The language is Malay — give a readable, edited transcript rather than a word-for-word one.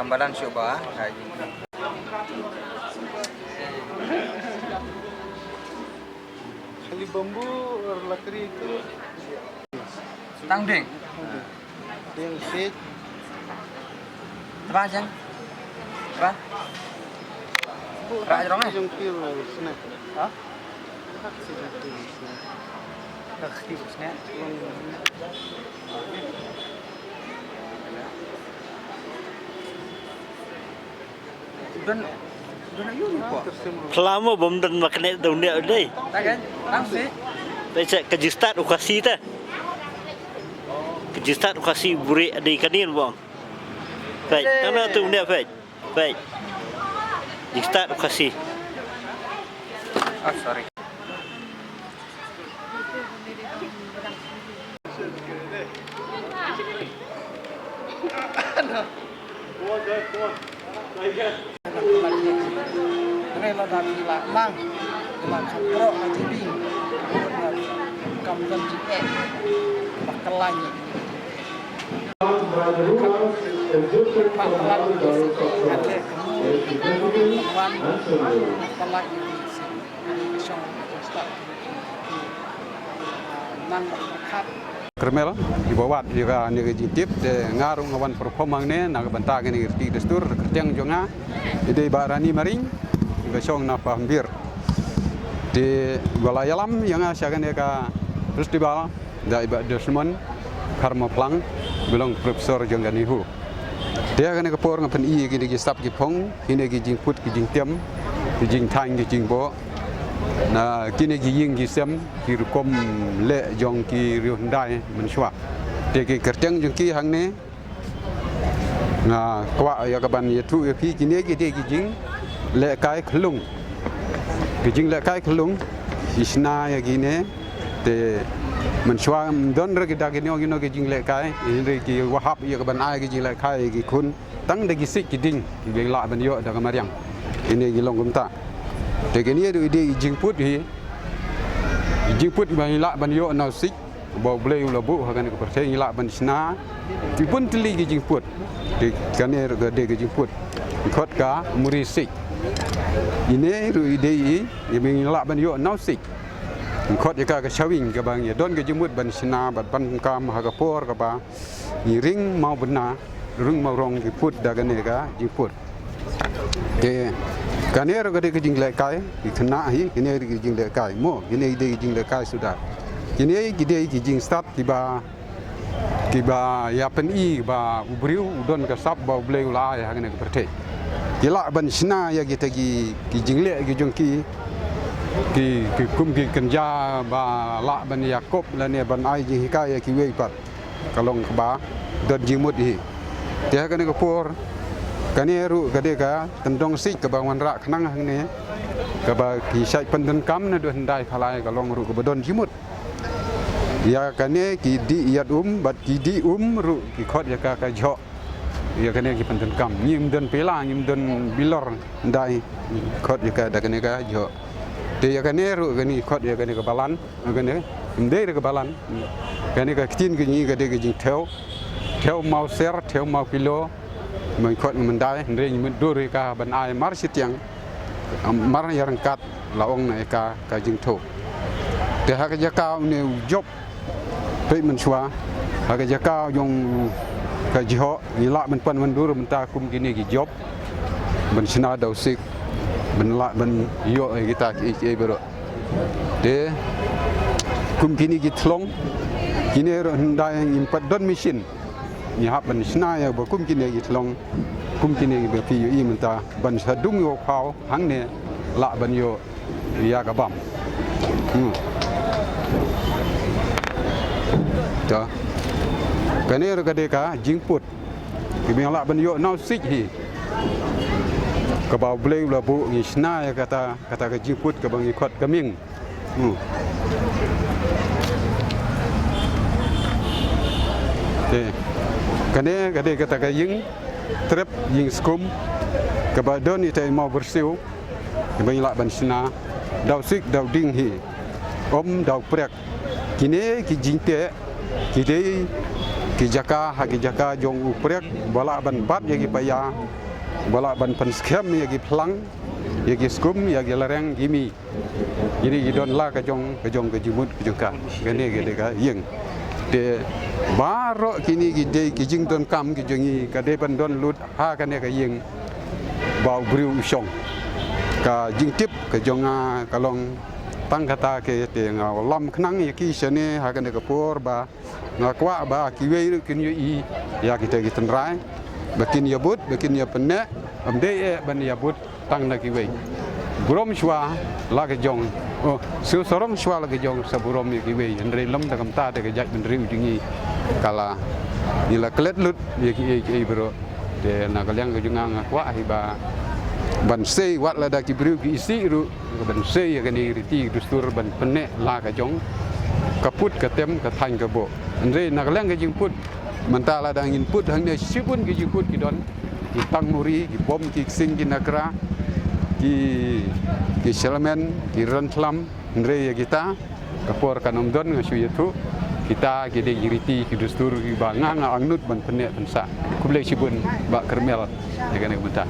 Kambalan Syuba lagi. Kali bambu or lakri itu Tangding. yang set Apa aja? Apa? Rak jorong yang kilo snack. Hah? Tak sih kilo snack. Tak snack. Dan ayun po. Selama bom dan maknet dunia ini, Tak kan? Langsung. saya kejistat ukasi ta. Kejistat ukasi buri ada ikanin bang. Baik, mana tu dunia baik. Baik. Kejistat ukasi. Oh, sorry. Rela dari lang, lang kapro aja bi, kamdan jike, bakalanya. Pangkalan di sini ada kemudian pangkalan di sini, song start, nan kat. Kermel di bawah juga ni kejitip de ngarung awan performang ne nak bantang ni kerti destur kertiang jonga ide barani maring besong na pahambir di balayalam yang asyakan dia ka festival da iba desmon karma plang belong profesor jonganihu dia kan ke por ngapen i gini gi stap gi pong hine gi jing put gi jing tiam gi jing tang gi jing bo na kini gi ying gi sem ki rukom le jong ki riu ndai men shwa de ki kerteng jong ki hang ne na kwa ya ka ban ye thu ye phi kini gi de gi jing le kai khlung gi jing le kai khlung isna ya gi ne de men shwa don re gi da gi no gi jing le kai re gi wahab ya ka ban ai gi jing le kai gi kun tang de gi sik gi ding gi la ban yo da ka mariang ini gi long gum ta de ni ada ide jingput hi jingput ban la ban yo na sik bo bleu la bu ha kan ko percaya la ban sna ti pun teli gi jingput de kan er ga de gi jingput khot ka muri sik ini ru ide i bin la ban yo na sik khot ka shawing ka bang ya don gi jingput ban sna ban ban kam ha ka por ka ba ni ring mau bena ring mau rong gi put da kan ne ka jingput de kaner gede ke jingle kai ikna hi kini ke jingle kai mo kini ide jingle kai sudah kini ide ke jing start tiba ya pen i ba ubriu udon ka sap ba bleu la ya ngene ke perte gila ban sina ya kita ki jingle ki jongki ki kum ki kenja ba la ban yakob la ne ban ai ji hikaya ki wei pat kalong ba don jimut hi dia kan ke por kani ru gade ka tendong sik ke bangun rak kenang hang ne ke ba ki sai pendan kam na do ndai khalai ka long ru ke bodon jimut ya kani ki di yat bat ki di ru ki khot ya ka jo ya kani ki pendan kam nyim den pela nyim den bilor ndai khot ya ka da kani ka jo de ya kani ru kani khot ya kani ka balan kani ndai ke balan kani ka tin ki ni gade ki jing theo mau ser theo mau kilo mình khot mình dai ndre mình duri ka ban ai mar sitiang mar yang kat laong na ka jing tho te ha ka jakau ne job pe mình shwa ha ka jakau yong ka jiho ni la mình pan mình dur mình ta kum kini ki job mình sina dau sik mình la mình yo kita ki bero de kum kini ki thlong kini ro ndai impat don machine ni hab ban sna ya ba kum kini gi thlong kum kini be pi i menta ban sadung yo khau hang ne la ban yo ya ka bam ta kaner ka de ka jingput ki me la ban yo nau sik hi ka ba bleu la bu ni sna ya kata ka jingput ka bang i khot ka ming kane kade kata ka ying trip ying skum ka ba don ite mau bersiu ba ila ban sina dau sik dau ding hi dau prek kine ki jingte ki jaka jong uprek bala ban bat yagi paya bala ban penskem yagi plang yagi skum yagi lareng gimi jadi gidon la ka jong jimut juga gane gede ka yeng de baro kini gide kijing don kam kijongi kade ban don lut ha kane ka yeng bau briu usong ka jingtip ka jonga kalong tang kata ke te ngalam khnang yaki sene ha kane ka por ba ngakwa ba kiwe kin yi ya kita rai bakin yabut bakin ya penne amde ban yabut tang na kiwe burom shwa la ka jong oh su sorom shwa la ka jong sa burom ya kiwe andre lam da kam ta de ka jaj ben riu jingi kala ila klet lut ya ki bro de na kalyang ka junga ngakwa hiba ban sei wat la da ki briu ki isi ru ban sei ya kani riti dustur ban penne la ka jong kaput katem katang kabo andre na kalyang ka jing put mentala da ngin put hang ne sibun ki jing put ki don ki tang muri ki bom ki sing ki nakra ki selamen ki rentlam andre ya kita kapor kanom don ngasu yetu kita gede giriti ki dustur ki banga nga angnut ban penne pensa kuble sibun ba kermel ya kan benta